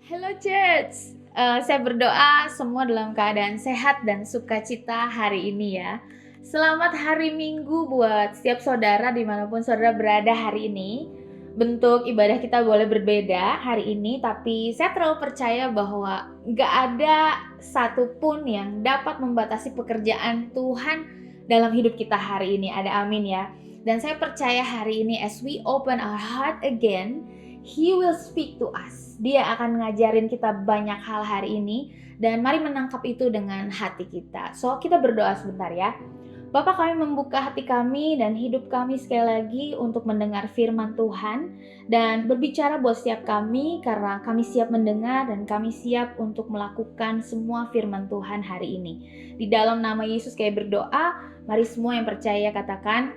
Hello Church, saya berdoa semua dalam keadaan sehat dan sukacita hari ini ya. Selamat hari Minggu buat setiap saudara dimanapun saudara berada hari ini. Bentuk ibadah kita boleh berbeda hari ini, tapi saya terlalu percaya bahwa gak ada satupun yang dapat membatasi pekerjaan Tuhan dalam hidup kita hari ini. Ada amin ya. Dan saya percaya hari ini as we open our heart again, He will speak to us. Dia akan ngajarin kita banyak hal hari ini. Dan mari menangkap itu dengan hati kita. So kita berdoa sebentar ya. Bapa, kami membuka hati kami dan hidup kami sekali lagi untuk mendengar firman Tuhan. Dan berbicara buat setiap kami karena kami siap mendengar dan kami siap untuk melakukan semua firman Tuhan hari ini. Di dalam nama Yesus kami berdoa. Mari semua yang percaya katakan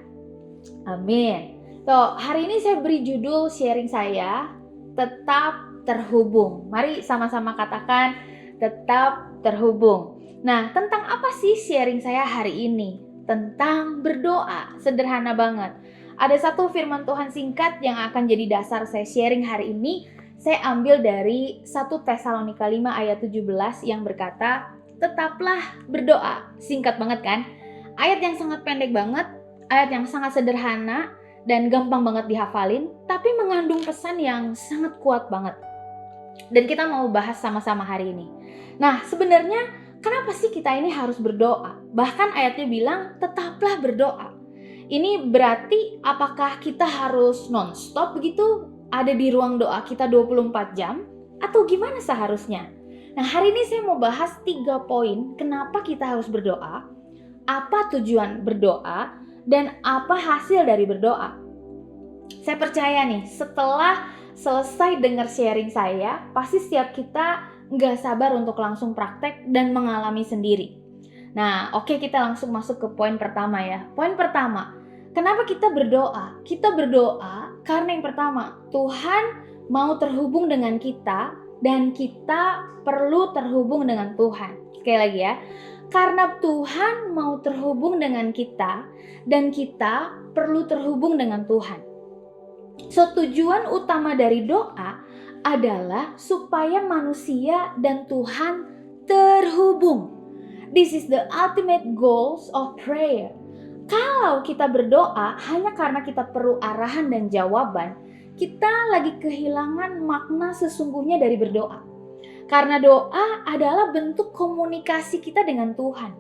amin. So, hari ini saya beri judul sharing saya, tetap terhubung. Mari sama-sama katakan, tetap terhubung. Nah, tentang apa sih sharing saya hari ini? Tentang berdoa, sederhana banget. Ada satu firman Tuhan singkat yang akan jadi dasar saya sharing hari ini. Saya ambil dari 1 Tesalonika 5 ayat 17 yang berkata, tetaplah berdoa. Singkat banget kan? Ayat yang sangat pendek banget, ayat yang sangat sederhana, dan gampang banget dihafalin, tapi mengandung pesan yang sangat kuat banget. Dan kita mau bahas sama-sama hari ini. Nah, sebenarnya kenapa sih kita ini harus berdoa? Bahkan ayatnya bilang, tetaplah berdoa. Ini berarti apakah kita harus non-stop begitu? Ada di ruang doa kita 24 jam? Atau gimana seharusnya? Nah, hari ini saya mau bahas 3 poin kenapa kita harus berdoa, apa tujuan berdoa, dan apa hasil dari berdoa. Saya percaya nih, setelah selesai dengar sharing saya, pasti setiap kita nggak sabar untuk langsung praktek dan mengalami sendiri. Nah, oke, kita langsung masuk ke poin pertama ya. Poin pertama, kenapa kita berdoa? Kita berdoa karena yang pertama, Tuhan mau terhubung dengan kita dan kita perlu terhubung dengan Tuhan. Sekali lagi ya, karena Tuhan mau terhubung dengan kita dan kita perlu terhubung dengan Tuhan. So, tujuan utama dari doa adalah supaya manusia dan Tuhan terhubung. This is the ultimate goals of prayer. Kalau kita berdoa hanya karena kita perlu arahan dan jawaban, kita lagi kehilangan makna sesungguhnya dari berdoa. Karena doa adalah bentuk komunikasi kita dengan Tuhan.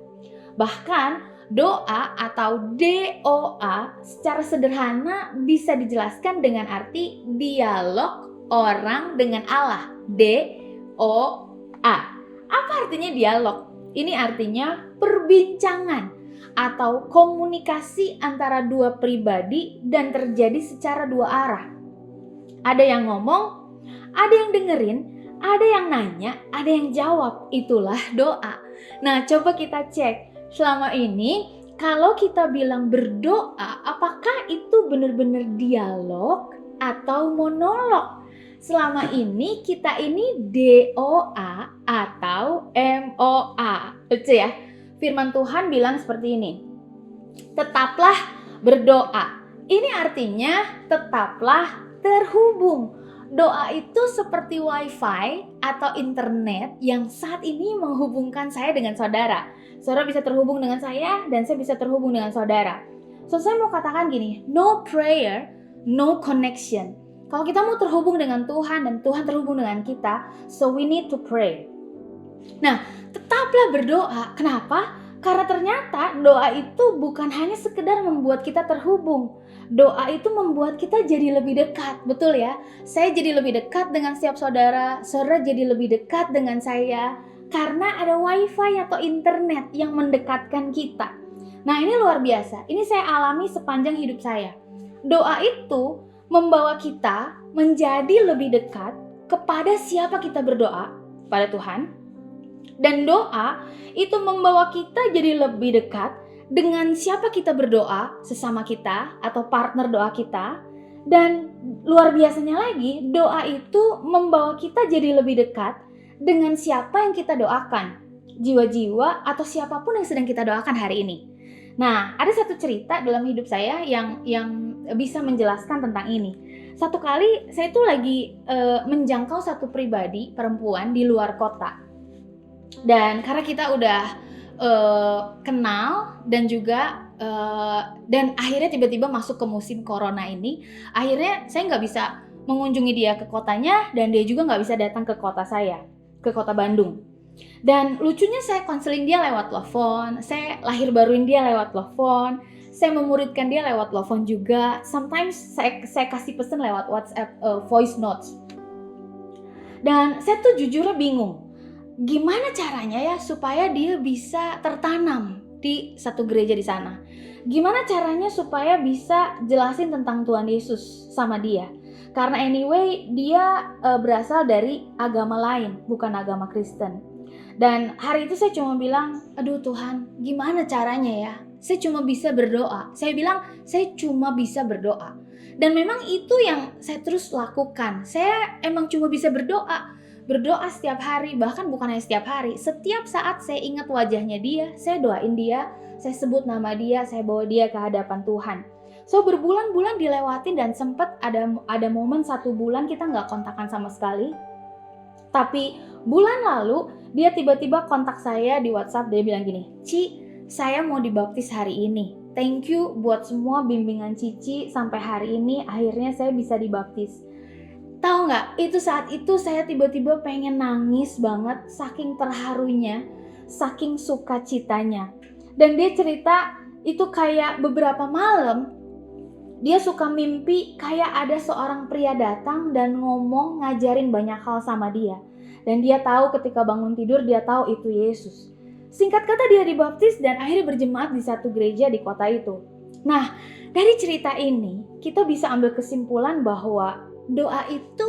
Bahkan doa atau DOA secara sederhana bisa dijelaskan dengan arti dialog orang dengan Allah. DOA. Apa artinya dialog? Ini artinya perbincangan atau komunikasi antara dua pribadi dan terjadi secara dua arah. Ada yang ngomong, ada yang dengerin, ada yang nanya, ada yang jawab. Itulah doa. Nah, coba kita cek. Selama ini, kalau kita bilang berdoa, apakah itu benar-benar dialog atau monolog? Selama ini, kita ini DOA atau MOA. Lucu ya? Firman Tuhan bilang seperti ini. Tetaplah berdoa. Ini artinya tetaplah terhubung. Doa itu seperti wifi atau internet yang saat ini menghubungkan saya dengan saudara. Saudara bisa terhubung dengan saya dan saya bisa terhubung dengan saudara. So, saya mau katakan gini, no prayer, no connection. Kalau kita mau terhubung dengan Tuhan dan Tuhan terhubung dengan kita, so we need to pray. Nah, tetaplah berdoa. Kenapa? Karena ternyata doa itu bukan hanya sekedar membuat kita terhubung. Doa itu membuat kita jadi lebih dekat, betul ya? Saya jadi lebih dekat dengan setiap saudara, saudara jadi lebih dekat dengan saya, karena ada wifi atau internet yang mendekatkan kita. Nah, ini luar biasa, ini saya alami sepanjang hidup saya. Doa itu membawa kita menjadi lebih dekat kepada siapa kita berdoa, pada Tuhan. Dan doa itu membawa kita jadi lebih dekat dengan siapa kita berdoa, sesama kita atau partner doa kita. Dan luar biasanya lagi, doa itu membawa kita jadi lebih dekat dengan siapa yang kita doakan, jiwa-jiwa atau siapapun yang sedang kita doakan hari ini. Nah, ada satu cerita dalam hidup saya yang bisa menjelaskan tentang ini. Satu kali saya tuh lagi menjangkau satu pribadi perempuan di luar kota. Dan karena kita udah kenal dan juga dan akhirnya tiba-tiba masuk ke musim corona ini, akhirnya saya nggak bisa mengunjungi dia ke kotanya dan dia juga nggak bisa datang ke kota saya, ke kota Bandung. Dan lucunya saya konseling dia lewat telepon, saya lahir baruin dia lewat telepon, saya memuridkan dia lewat telepon juga. Sometimes saya kasih pesan lewat WhatsApp voice notes. Dan saya tuh jujurnya bingung, gimana caranya ya supaya dia bisa tertanam di satu gereja di sana. Gimana caranya supaya bisa jelasin tentang Tuhan Yesus sama dia. Karena anyway dia berasal dari agama lain, bukan agama Kristen. Dan hari itu saya cuma bilang, aduh Tuhan, gimana caranya ya? Saya cuma bisa berdoa. Saya bilang, saya cuma bisa berdoa. Dan memang itu yang saya terus lakukan. Saya emang cuma bisa berdoa. Berdoa setiap hari, bahkan bukan hanya setiap hari. Setiap saat saya ingat wajahnya dia, saya doain dia, saya sebut nama dia, saya bawa dia ke hadapan Tuhan. So berbulan-bulan dilewatin dan sempat ada momen 1 bulan kita nggak kontakan sama sekali. Tapi bulan lalu dia tiba-tiba kontak saya di WhatsApp, dia bilang gini, Ci, saya mau dibaptis hari ini. Thank you buat semua bimbingan Cici sampai hari ini, akhirnya saya bisa dibaptis. Tahu nggak? Saat itu saya tiba-tiba pengen nangis banget, saking terharunya, saking sukacitanya. Dan dia cerita itu kayak beberapa malam dia suka mimpi kayak ada seorang pria datang dan ngomong ngajarin banyak hal sama dia. Dan dia tahu ketika bangun tidur dia tahu itu Yesus. Singkat kata dia dibaptis dan akhirnya berjemaat di satu gereja di kota itu. Nah, dari cerita ini kita bisa ambil kesimpulan bahwa doa itu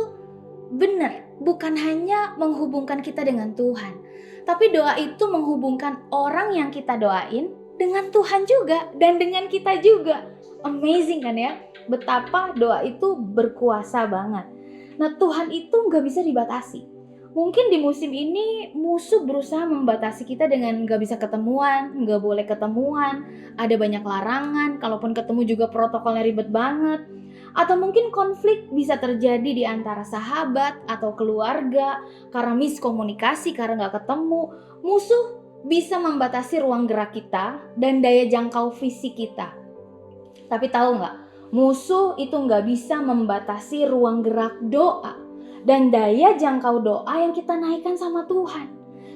benar, bukan hanya menghubungkan kita dengan Tuhan, tapi doa itu menghubungkan orang yang kita doain dengan Tuhan juga dan dengan kita juga. Amazing kan ya, betapa doa itu berkuasa banget. Nah, Tuhan itu gak bisa dibatasi. Mungkin di musim ini musuh berusaha membatasi kita dengan gak bisa ketemuan, gak boleh ketemuan, ada banyak larangan, kalaupun ketemu juga protokolnya ribet banget. Atau mungkin konflik bisa terjadi di antara sahabat atau keluarga karena miskomunikasi, karena gak ketemu. Musuh bisa membatasi ruang gerak kita dan daya jangkau fisik kita. Tapi tahu nggak, musuh itu nggak bisa membatasi ruang gerak doa dan daya jangkau doa yang kita naikkan sama Tuhan.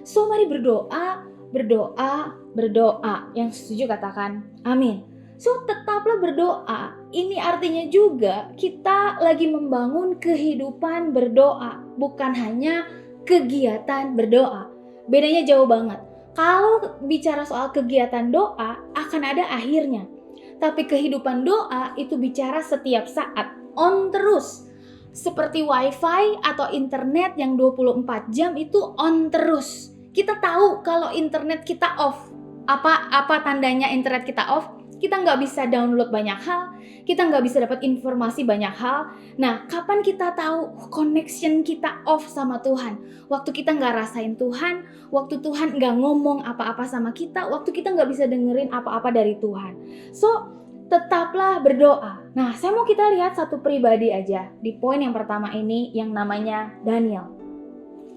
So mari berdoa, berdoa, berdoa. Yang setuju katakan amin. So tetaplah berdoa. Ini artinya juga kita lagi membangun kehidupan berdoa, bukan hanya kegiatan berdoa. Bedanya jauh banget. Kalau bicara soal kegiatan doa akan ada akhirnya. Tapi kehidupan doa itu bicara setiap saat, on terus. Seperti wifi atau internet yang 24 jam itu on terus. Kita tahu kalau internet kita off. Apa tandanya internet kita off? Kita nggak bisa download banyak hal, kita nggak bisa dapat informasi banyak hal. Nah, kapan kita tahu connection kita off sama Tuhan? Waktu kita nggak rasain Tuhan, waktu Tuhan nggak ngomong apa-apa sama kita, waktu kita nggak bisa dengerin apa-apa dari Tuhan. So, tetaplah berdoa. Nah, saya mau kita lihat satu pribadi aja di poin yang pertama ini yang namanya Daniel.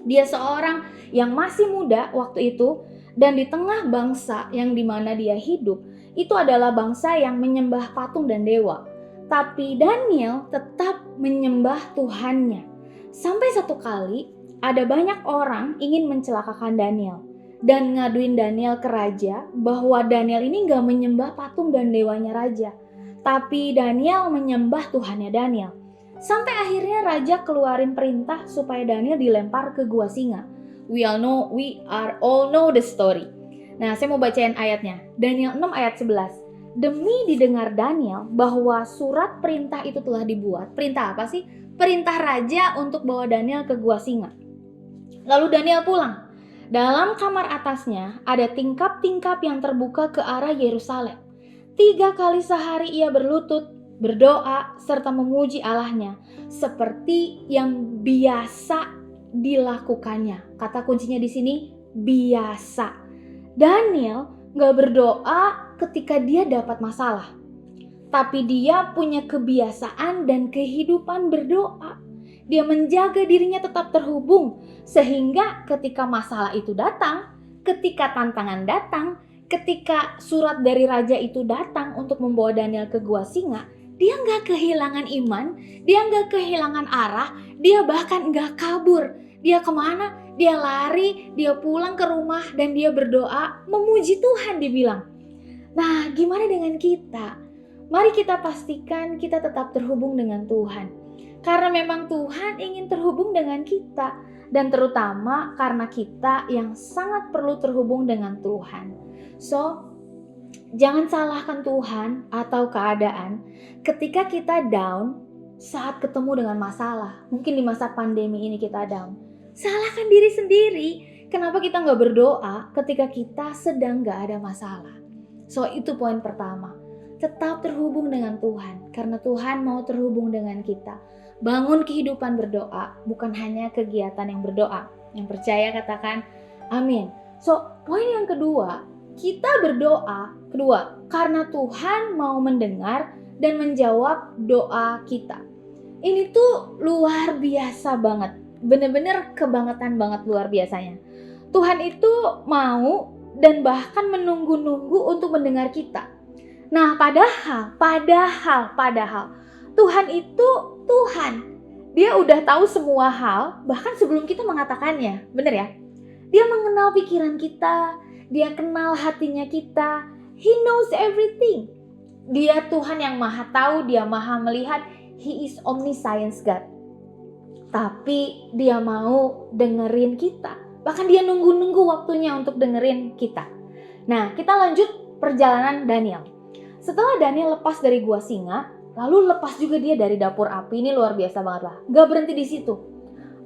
Dia seorang yang masih muda waktu itu dan di tengah bangsa yang dimana dia hidup, itu adalah bangsa yang menyembah patung dan dewa. Tapi Daniel tetap menyembah Tuhannya. Sampai satu kali ada banyak orang ingin mencelakakan Daniel dan ngaduin Daniel ke raja bahwa Daniel ini gak menyembah patung dan dewanya raja, tapi Daniel menyembah Tuhannya Daniel. Sampai akhirnya raja keluarin perintah supaya Daniel dilempar ke gua singa. We all know the story. Nah, saya mau bacain ayatnya. Daniel 6 ayat 11. Demi didengar Daniel bahwa surat perintah itu telah dibuat. Perintah apa sih? Perintah raja untuk bawa Daniel ke gua singa. Lalu Daniel pulang. Dalam kamar atasnya ada tingkap-tingkap yang terbuka ke arah Yerusalem. 3 kali sehari ia berlutut, berdoa, serta memuji Allahnya. Seperti yang biasa dilakukannya. Kata kuncinya di sini, biasa. Daniel gak berdoa ketika dia dapat masalah. Tapi dia punya kebiasaan dan kehidupan berdoa. Dia menjaga dirinya tetap terhubung, sehingga ketika masalah itu datang, ketika tantangan datang, ketika surat dari raja itu datang untuk membawa Daniel ke gua singa, dia nggak kehilangan iman, dia nggak kehilangan arah, dia bahkan nggak kabur. Dia kemana? Dia lari, dia pulang ke rumah dan dia berdoa, memuji Tuhan dibilang. Nah, gimana dengan kita? Mari kita pastikan kita tetap terhubung dengan Tuhan. Karena memang Tuhan ingin terhubung dengan kita. Dan terutama karena kita yang sangat perlu terhubung dengan Tuhan. So, jangan salahkan Tuhan atau keadaan ketika kita down saat ketemu dengan masalah. Mungkin di masa pandemi ini kita down. Salahkan diri sendiri. Kenapa kita gak berdoa ketika kita sedang gak ada masalah? So, itu poin pertama. Tetap terhubung dengan Tuhan. Karena Tuhan mau terhubung dengan kita. Bangun kehidupan berdoa, bukan hanya kegiatan yang berdoa. Yang percaya katakan amin. So, poin yang kedua, kita berdoa, karena Tuhan mau mendengar dan menjawab doa kita. Ini tuh luar biasa banget. Bener-bener kebangetan banget luar biasanya. Tuhan itu mau dan bahkan menunggu-nunggu untuk mendengar kita. Nah, padahal Tuhan itu Tuhan. Dia udah tahu semua hal, bahkan sebelum kita mengatakannya. Bener ya? Dia mengenal pikiran kita, dia kenal hatinya kita. He knows everything. Dia Tuhan yang maha tahu, dia maha melihat. He is omniscience God. Tapi dia mau dengerin kita. Bahkan dia nunggu-nunggu waktunya untuk dengerin kita. Nah, kita lanjut perjalanan Daniel. Setelah Daniel lepas dari gua singa, lalu lepas juga dia dari dapur api. Ini luar biasa banget lah. Gak berhenti di situ.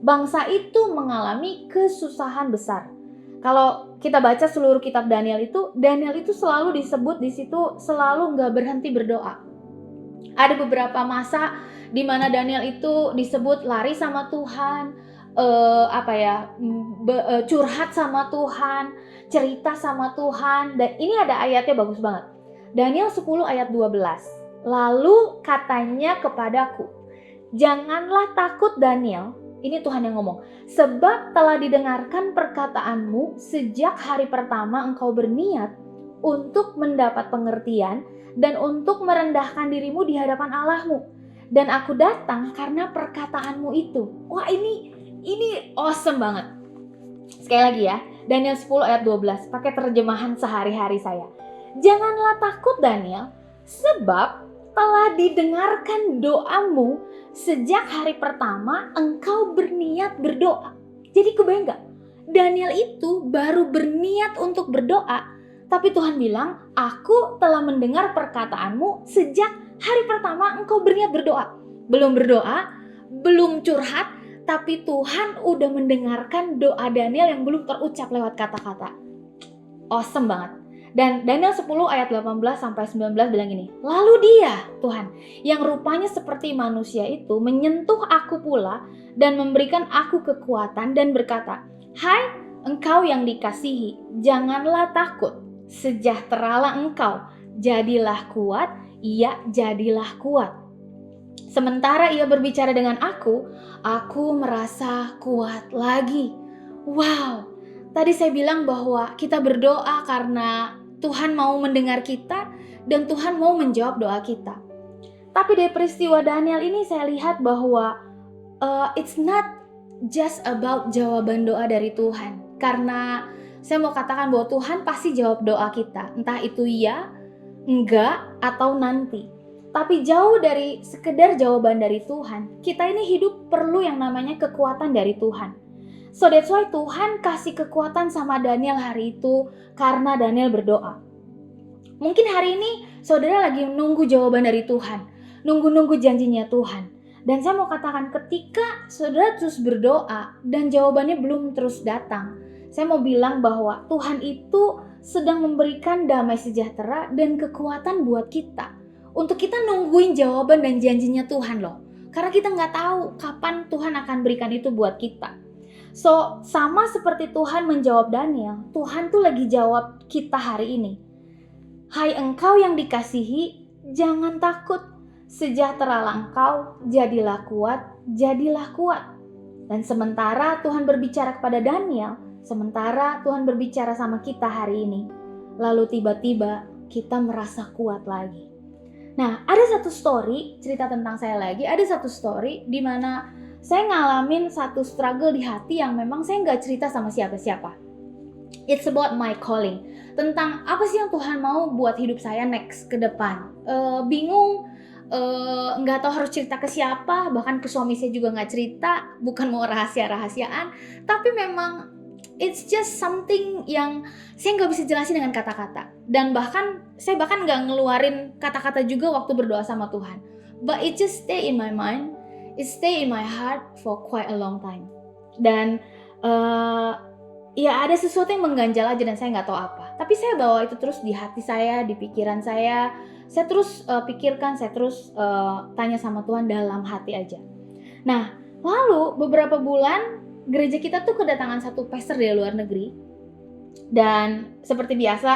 Bangsa itu mengalami kesusahan besar. Kalau kita baca seluruh kitab Daniel itu selalu disebut di situ selalu gak berhenti berdoa. Ada beberapa masa di mana Daniel itu disebut lari sama Tuhan, curhat sama Tuhan, cerita sama Tuhan. Dan ini ada ayatnya bagus banget. Daniel 10 ayat 12. Lalu katanya kepadaku, janganlah takut Daniel, ini Tuhan yang ngomong, sebab telah didengarkan perkataanmu sejak hari pertama engkau berniat untuk mendapat pengertian dan untuk merendahkan dirimu di hadapan Allahmu. Dan aku datang karena perkataanmu itu. Wah, ini awesome banget. Sekali lagi ya, Daniel 10 ayat 12, pakai terjemahan sehari-hari saya. Janganlah takut Daniel, sebab telah didengarkan doamu sejak hari pertama engkau berniat berdoa. Jadi kebayang gak? Daniel itu baru berniat untuk berdoa, tapi Tuhan bilang, aku telah mendengar perkataanmu sejak hari pertama engkau berniat berdoa. Belum berdoa, belum curhat, tapi Tuhan udah mendengarkan doa Daniel yang belum terucap lewat kata-kata. Awesome banget. Dan Daniel 10 ayat 18-19 bilang gini, lalu dia, Tuhan, yang rupanya seperti manusia itu menyentuh aku pula dan memberikan aku kekuatan dan berkata, hai engkau yang dikasihi, janganlah takut, sejahteralah engkau, jadilah kuat, ia jadilah kuat. Sementara ia berbicara dengan aku merasa kuat lagi. Wow, tadi saya bilang bahwa kita berdoa karena Tuhan mau mendengar kita dan Tuhan mau menjawab doa kita. Tapi dari peristiwa Daniel ini saya lihat bahwa it's not just about jawaban doa dari Tuhan. Karena saya mau katakan bahwa Tuhan pasti jawab doa kita. Entah itu ya, enggak, atau nanti. Tapi jauh dari sekedar jawaban dari Tuhan, kita ini hidup perlu yang namanya kekuatan dari Tuhan. So that's why Tuhan kasih kekuatan sama Daniel hari itu karena Daniel berdoa. Mungkin hari ini saudara lagi nunggu jawaban dari Tuhan, nunggu janjinya Tuhan. Dan saya mau katakan ketika saudara terus berdoa dan jawabannya belum terus datang, saya mau bilang bahwa Tuhan itu sedang memberikan damai sejahtera dan kekuatan buat kita. Untuk kita nungguin jawaban dan janjinya Tuhan loh. Karena kita gak tahu kapan Tuhan akan berikan itu buat kita. So, sama seperti Tuhan menjawab Daniel, Tuhan tuh lagi jawab kita hari ini. Hai engkau yang dikasihi, Jangan takut, sejahteralah engkau, jadilah kuat, jadilah kuat. Dan sementara Tuhan berbicara kepada Daniel, sementara Tuhan berbicara sama kita hari ini, lalu tiba-tiba kita merasa kuat lagi. Nah, ada satu story, cerita tentang saya lagi, ada satu story di mana saya ngalamin satu struggle di hati yang memang saya nggak cerita sama siapa-siapa. It's about my calling. Tentang apa sih yang Tuhan mau buat hidup saya next ke depan. Bingung, nggak tahu harus cerita ke siapa, bahkan ke suami saya juga nggak cerita, bukan mau rahasia-rahasiaan, tapi memang it's just something yang saya nggak bisa jelasin dengan kata-kata. Dan saya bahkan nggak ngeluarin kata-kata juga waktu berdoa sama Tuhan. But it just stay in my mind, it stay in my heart for quite a long time. Dan ya ada sesuatu yang mengganjal aja dan saya nggak tahu apa. Tapi saya bawa itu terus di hati saya, di pikiran saya. Saya terus pikirkan, saya terus tanya sama Tuhan dalam hati aja. Nah, lalu beberapa bulan gereja kita tuh kedatangan satu pastor dari luar negeri. Dan seperti biasa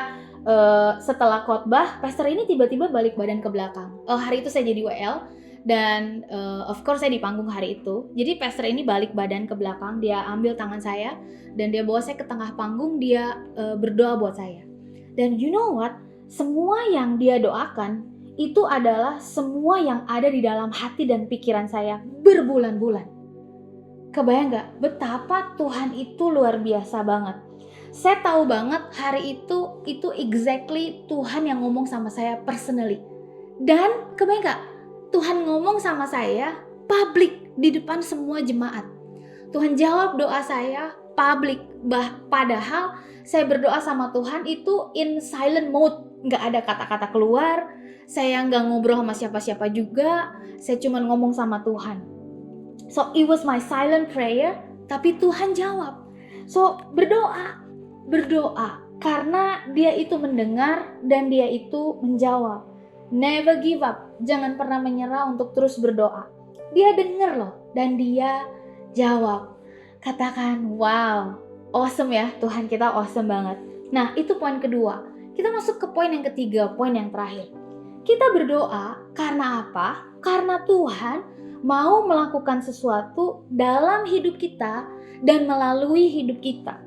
setelah khotbah, pastor ini tiba-tiba balik badan ke belakang. Hari itu saya jadi WL. Dan of course saya di panggung hari itu. Jadi pastor ini balik badan ke belakang, dia ambil tangan saya dan dia bawa saya ke tengah panggung, dia berdoa buat saya. Dan you know what? Semua yang dia doakan itu adalah semua yang ada di dalam hati dan pikiran saya berbulan-bulan. Kebayang gak betapa Tuhan itu luar biasa banget? Saya tahu banget hari itu exactly Tuhan yang ngomong sama saya personally. Dan kebayang gak? Tuhan ngomong sama saya public di depan semua jemaat. Tuhan jawab doa saya public. Padahal saya berdoa sama Tuhan itu in silent mode. Gak ada kata-kata keluar. Saya gak ngobrol sama siapa-siapa juga. Saya cuma ngomong sama Tuhan. So it was my silent prayer. Tapi Tuhan jawab. So berdoa. Karena dia itu mendengar dan dia itu menjawab. Never give up. Jangan pernah menyerah untuk terus berdoa. Dia dengar loh dan dia jawab. Katakan, wow, awesome ya, Tuhan kita awesome banget. Nah, itu poin kedua. Kita masuk ke poin yang ketiga, poin yang terakhir. Kita berdoa karena apa? Karena Tuhan mau melakukan sesuatu dalam hidup kita dan melalui hidup kita.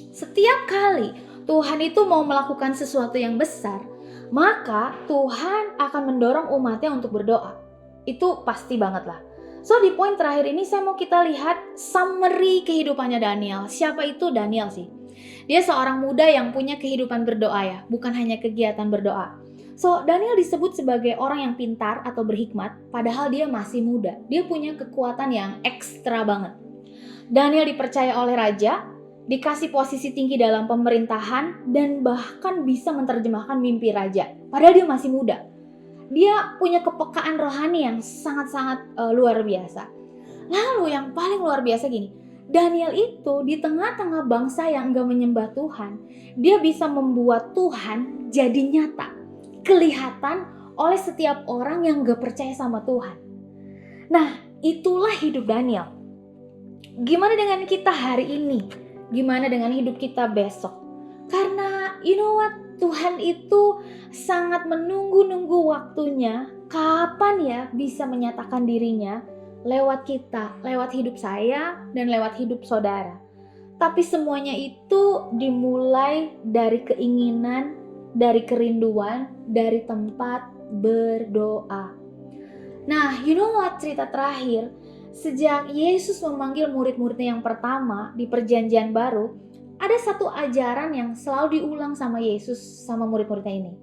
Setiap kali Tuhan itu mau melakukan sesuatu yang besar, maka Tuhan akan mendorong umatnya untuk berdoa. Itu pasti banget lah. So di poin terakhir ini saya mau kita lihat summary kehidupannya Daniel. Siapa itu Daniel sih? Dia seorang muda yang punya kehidupan berdoa ya, bukan hanya kegiatan berdoa. So Daniel disebut sebagai orang yang pintar atau berhikmat, padahal dia masih muda. Dia punya kekuatan yang ekstra banget. Daniel dipercaya oleh raja, dikasih posisi tinggi dalam pemerintahan, dan bahkan bisa menerjemahkan mimpi raja. Padahal dia masih muda. Dia punya kepekaan rohani yang sangat-sangat luar biasa. Lalu yang paling luar biasa gini, Daniel itu di tengah-tengah bangsa yang enggak menyembah Tuhan, dia bisa membuat Tuhan jadi nyata, kelihatan oleh setiap orang yang enggak percaya sama Tuhan. Nah, itulah hidup Daniel. Gimana dengan kita hari ini? Gimana dengan hidup kita besok? Karena you know what? Tuhan itu sangat menunggu-nunggu waktunya kapan ya bisa menyatakan dirinya lewat kita, lewat hidup saya dan lewat hidup saudara. Tapi semuanya itu dimulai dari keinginan, dari kerinduan, dari tempat berdoa. Nah, you know what, cerita terakhir, sejak Yesus memanggil murid-muridnya yang pertama di perjanjian baru, ada satu ajaran yang selalu diulang sama Yesus sama murid-muridnya ini.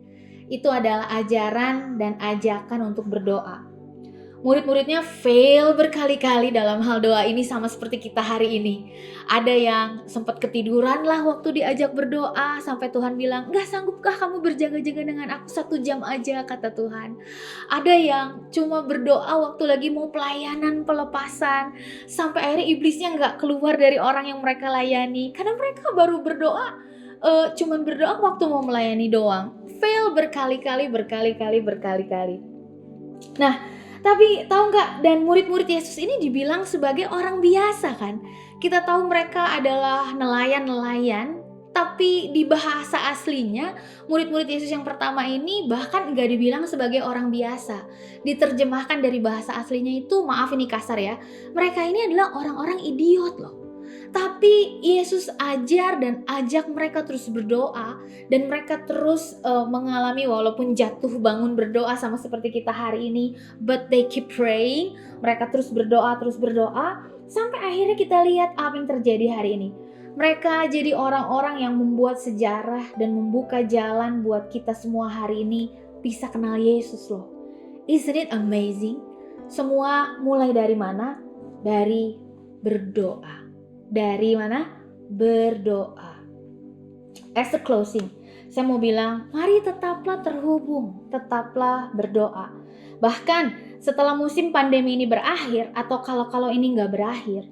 Itu adalah ajaran dan ajakan untuk berdoa. Murid-muridnya fail berkali-kali dalam hal doa ini sama seperti kita hari ini. Ada yang sempat ketiduran lah waktu diajak berdoa sampai Tuhan bilang, "Gak sanggupkah kamu berjaga-jaga dengan aku 1 jam aja," kata Tuhan. Ada yang cuma berdoa waktu lagi mau pelayanan pelepasan sampai akhirnya iblisnya gak keluar dari orang yang mereka layani. Karena mereka baru berdoa, cuman berdoa waktu mau melayani doang. Fail berkali-kali. Nah, tapi tahu nggak, dan murid-murid Yesus ini dibilang sebagai orang biasa kan. Kita tahu mereka adalah nelayan-nelayan, Tapi di bahasa aslinya, murid-murid Yesus yang pertama ini bahkan nggak dibilang sebagai orang biasa. Diterjemahkan dari bahasa aslinya itu, maaf ini kasar ya, mereka ini adalah orang-orang idiot loh. Tapi Yesus ajar dan ajak mereka terus berdoa, dan mereka terus mengalami walaupun jatuh bangun berdoa sama seperti kita hari ini, but they keep praying. Mereka terus berdoa, sampai akhirnya kita lihat apa yang terjadi hari ini. Mereka jadi orang-orang yang membuat sejarah dan membuka jalan buat kita semua hari ini bisa kenal Yesus loh. Isn't it amazing? Semua mulai dari mana? Dari berdoa. Dari mana? Berdoa. As a closing, saya mau bilang, mari tetaplah terhubung, tetaplah berdoa. Bahkan setelah musim pandemi ini berakhir, atau kalau ini nggak berakhir,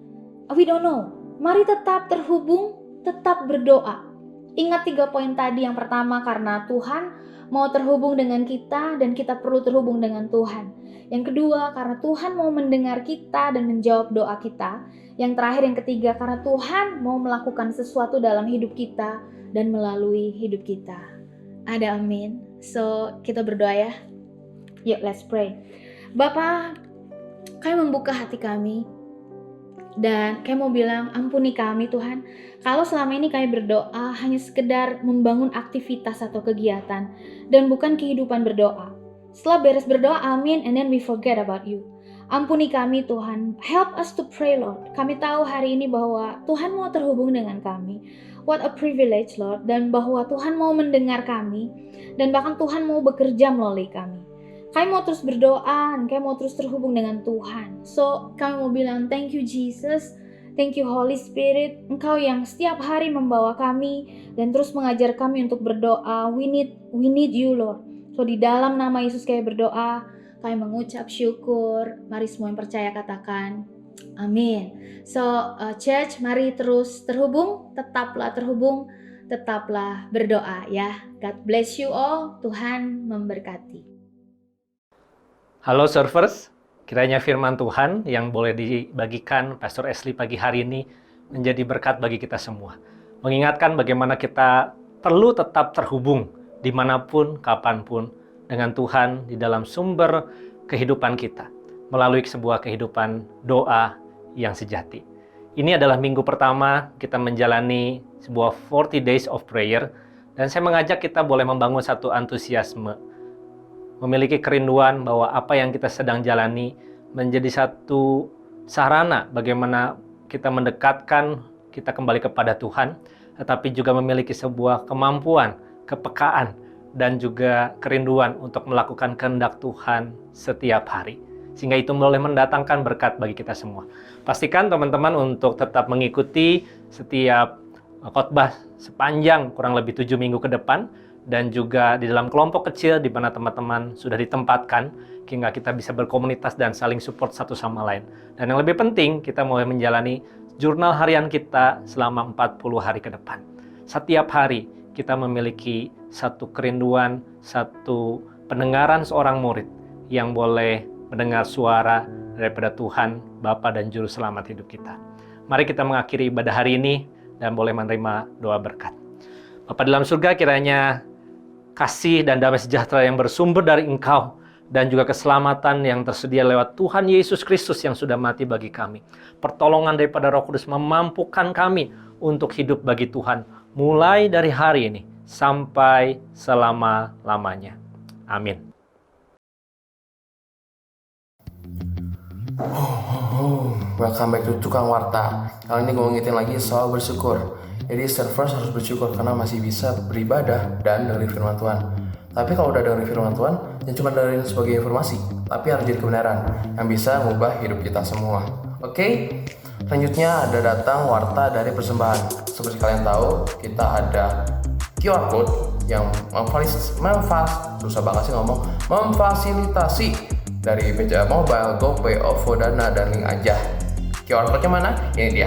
we don't know. Mari tetap terhubung, tetap berdoa. Ingat 3 poin tadi. Yang pertama, karena Tuhan mau terhubung dengan kita dan kita perlu terhubung dengan Tuhan. Yang kedua, karena Tuhan mau mendengar kita dan menjawab doa kita. Yang terakhir, yang ketiga, karena Tuhan mau melakukan sesuatu dalam hidup kita dan melalui hidup kita. Ada amin. So, kita berdoa ya. Yuk, let's pray. Bapa, kami membuka hati kami. Dan kami mau bilang, ampuni kami Tuhan. Kalau selama ini kami berdoa hanya sekedar membangun aktivitas atau kegiatan dan bukan kehidupan berdoa. Setelah beres berdoa, amin, and then we forget about you. Ampuni kami Tuhan, help us to pray Lord. Kami tahu hari ini bahwa Tuhan mau terhubung dengan kami. What a privilege Lord, dan bahwa Tuhan mau mendengar kami, dan bahkan Tuhan mau bekerja melalui kami. Kami mau terus berdoa, dan kami mau terus terhubung dengan Tuhan. So, kami mau bilang thank you Jesus, thank you Holy Spirit, Engkau yang setiap hari membawa kami, dan terus mengajar kami untuk berdoa. We need you Lord. So, di dalam nama Yesus kami berdoa, kami mengucap syukur. Mari semua yang percaya katakan amin. So church, mari terus terhubung, tetaplah berdoa ya. God bless you all. Tuhan memberkati. Halo servers, kiranya firman Tuhan yang boleh dibagikan Pastor Ashley pagi hari ini menjadi berkat bagi kita semua. Mengingatkan bagaimana kita perlu tetap terhubung dimanapun, kapanpun dengan Tuhan di dalam sumber kehidupan kita melalui sebuah kehidupan doa yang sejati. Ini adalah minggu pertama kita menjalani sebuah 40 days of prayer, dan saya mengajak kita boleh membangun satu antusiasme, memiliki kerinduan bahwa apa yang kita sedang jalani menjadi satu sarana bagaimana kita mendekatkan kita kembali kepada Tuhan, tetapi juga memiliki sebuah kemampuan, kepekaan, dan juga kerinduan untuk melakukan kehendak Tuhan setiap hari. Sehingga itu boleh mendatangkan berkat bagi kita semua. Pastikan teman-teman untuk tetap mengikuti setiap khotbah sepanjang kurang lebih 7 minggu ke depan. Dan juga di dalam kelompok kecil di mana teman-teman sudah ditempatkan, hingga kita bisa berkomunitas dan saling support satu sama lain. Dan yang lebih penting, kita mulai menjalani jurnal harian kita selama 40 hari ke depan. Setiap hari kita memiliki satu kerinduan, satu pendengaran seorang murid yang boleh mendengar suara daripada Tuhan, Bapa dan Juru Selamat hidup kita. Mari kita mengakhiri ibadah hari ini dan boleh menerima doa berkat. Bapa dalam surga, kiranya kasih dan damai sejahtera yang bersumber dari Engkau dan juga keselamatan yang tersedia lewat Tuhan Yesus Kristus yang sudah mati bagi kami. Pertolongan daripada Roh Kudus memampukan kami untuk hidup bagi Tuhan mulai dari hari ini sampai selama-lamanya. Amin. Welcome back to Tukang Warta. Kali ini gue ngingetin lagi soal bersyukur. Jadi servers harus bersyukur karena masih bisa beribadah dan dengerin firman Tuhan. Tapi kalau udah dengerin firman Tuhan, jangan cuma dengerin sebagai informasi, tapi harus jadi kebenaran yang bisa mengubah hidup kita semua. Oke? Selanjutnya ada datang warta dari persembahan. Seperti kalian tahu, kita ada QR code yang memfasilitasi dari BCA Mobile, GoPay, OVO, Dana, dan link aja. QR code-nya mana? Ini dia.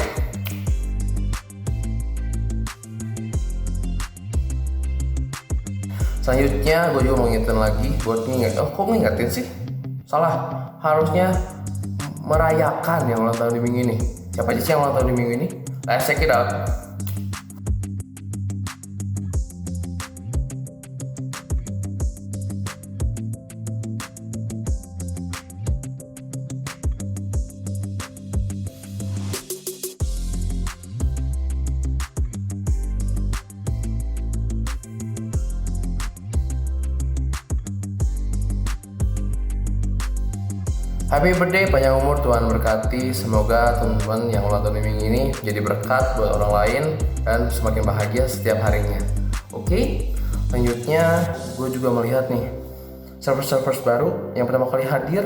Selanjutnya gue juga mau ngingetin lagi buat kok ngingetin sih? Salah, harusnya merayakan yang ulang tahun di minggu ini. Siapa aja sih yang ulang tahun di minggu ini? Let's check it out. Happy birthday, panjang umur, Tuhan berkati. Semoga teman-teman yang ulang tahun minggu ini jadi berkat buat orang lain dan semakin bahagia setiap harinya. Oke, lanjutnya gue juga melihat nih server-server baru yang pertama kali hadir.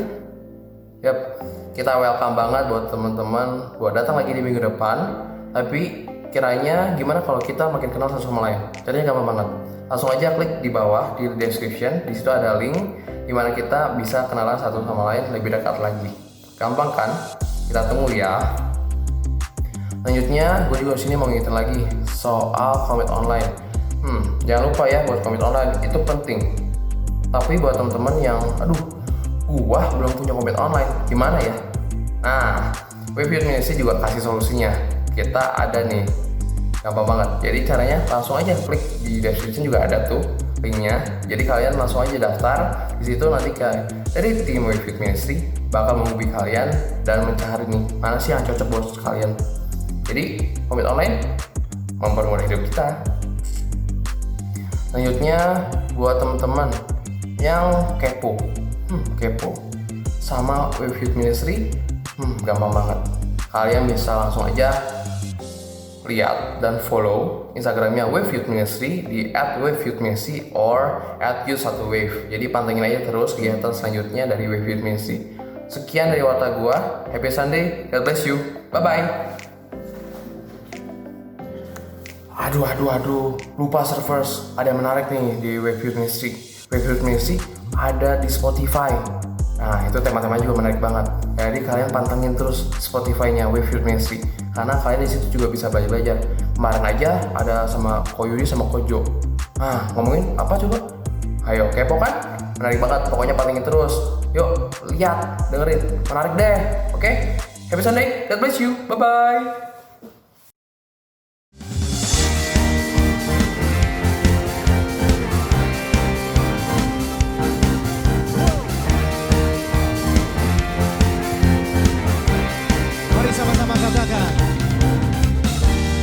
Yap, kita welcome banget buat teman-teman buat datang lagi di minggu depan. Tapi kiranya gimana kalau kita makin kenal satu sama lain? Caranya gampang banget. Langsung aja klik di bawah di description. Di situ ada link dimana kita bisa kenalan satu sama lain lebih dekat lagi. Gampang kan? Kita tunggu ya. Lanjutnya, gue juga sini mau ngingetin lagi soal komit online. Jangan lupa ya buat komit online, itu penting. Tapi buat teman-teman yang, gua belum punya komit online, gimana ya? Nah, Wave Youth Ministry juga kasih solusinya. Kita ada nih, gampang banget. Jadi caranya langsung aja klik di description juga ada tuh linknya. Jadi kalian langsung aja daftar. Di situ nanti dari tim Wave Youth Ministry bakal menghubungi kalian dan mencari nih mana sih yang cocok buat kalian. Jadi komit online mempermudah hidup kita. Lanjutnya buat teman-teman yang kepo sama Wave Youth Ministry, gampang banget. Kalian bisa langsung aja lihat dan follow Instagramnya Wave Youth Ministry di @waveyouthministry or @youth1wave. Jadi pantengin aja terus kegiatan selanjutnya dari Wave Youth Ministry. Sekian dari warta gua. Happy Sunday, God bless you, bye bye. Aduh, lupa servers. Ada yang menarik nih di Wave Youth Ministry. Wave Youth Ministry ada di Spotify. Nah, itu tema-tema juga menarik banget. Jadi kalian pantengin terus Spotify-nya Wave Youth Ministry karena kalian di situ juga bisa belajar. Kemarin aja ada sama Koyuri sama Kojo. Nah, ngomongin apa coba? Ayo, kepo kan? Menarik banget. Pokoknya pantengin terus. Yuk, lihat, dengerin. Menarik deh. Oke? Happy Sunday. God bless you. Bye-bye. Sama-sama katakan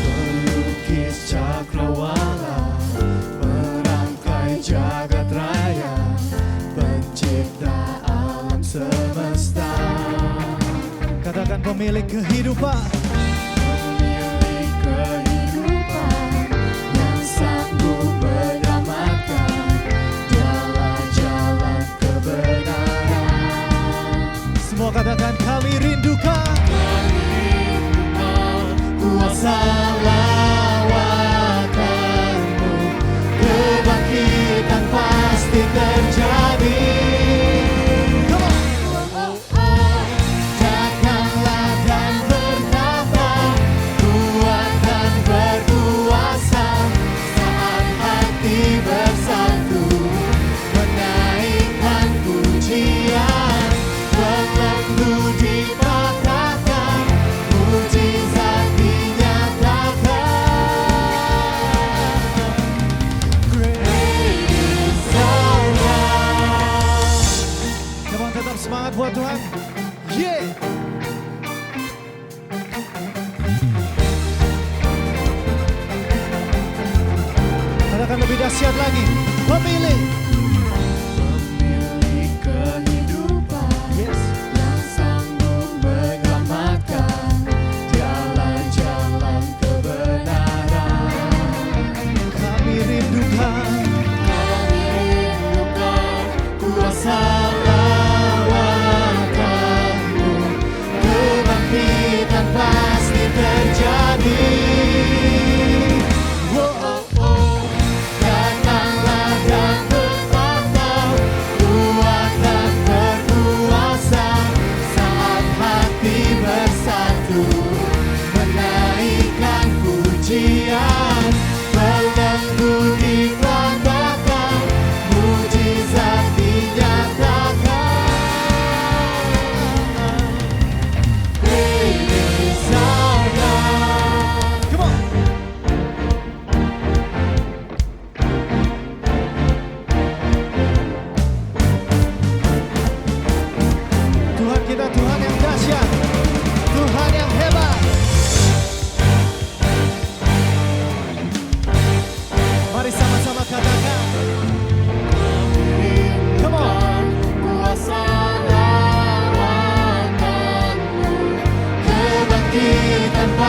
pelukis cakrawala, merangkai jagat raya, pencipta alam semesta. Katakan pemilik kehidupan, pemilik kehidupan yang sanggup menyelamatkan jalan-jalan kebenaran. Semua katakan kami rindukan kuasa lawakanmu, kebangkitan pasti terjadi. Datanglah dan bertambah, kuat dan berkuasa, saat hati bersatu, menaikkan pujian, belenggu dipatahkan, mujizat semangat buat Tuhan. Yeah. Katakan lebih dahsyat lagi. Pemilik kehidupan, yes, yang sanggup menyelamatkan jalan-jalan kebenaran. Kami rindukan kuasa pasti terjadi. Datanglah dan bangkit tanpa